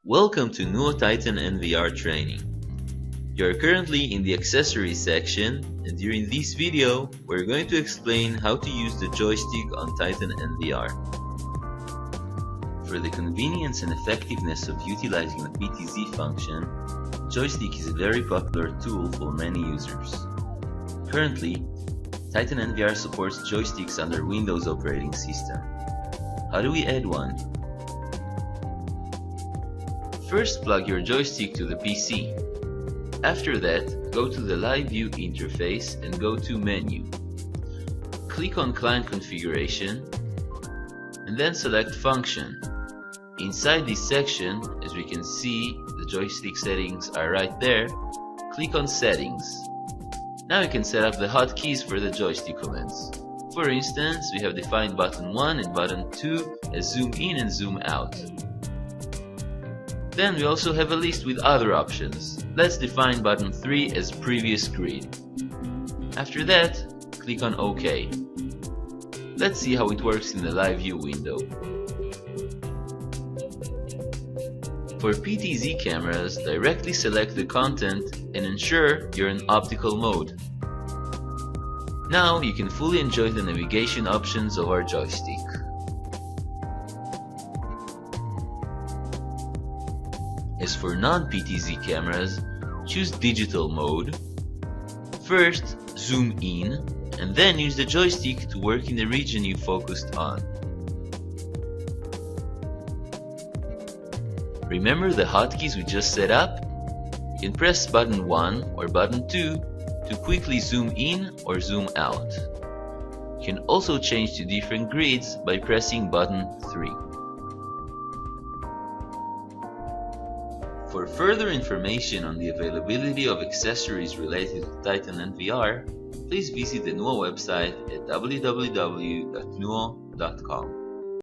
Welcome to NUUO Titan NVR training. You are currently in the accessories section, and during this video we're going to explain how to use the joystick on Titan NVR. For the convenience and effectiveness of utilizing the PTZ function, Joystick is a very popular tool for many users. Currently, Titan NVR supports joysticks under Windows operating system. How do we add one? First, plug your joystick to the PC. After that, go to the Live View interface and go to Menu. Click on Client Configuration and then select Function. Inside this section, as we can see, the joystick settings are right there. Click on Settings. Now you can set up the hotkeys for the joystick commands. For instance, we have defined button 1 and button 2 as zoom in and zoom out. Then we also have a list with other options. Let's define button 3 as previous grid. After that, click on OK. Let's see how it works in the Live View window. For PTZ cameras, directly select the content and ensure you're in optical mode. Now you can fully enjoy the navigation options of our joystick. As for non-PTZ cameras, choose digital mode. First, zoom in, and then use the joystick to work in the region you focused on. Remember the hotkeys we just set up? You can press button 1 or button 2 to quickly zoom in or zoom out. You can also change to different grids by pressing button 3. For further information on the availability of accessories related to Titan NVR, please visit the NUUO website at www.nuuo.com.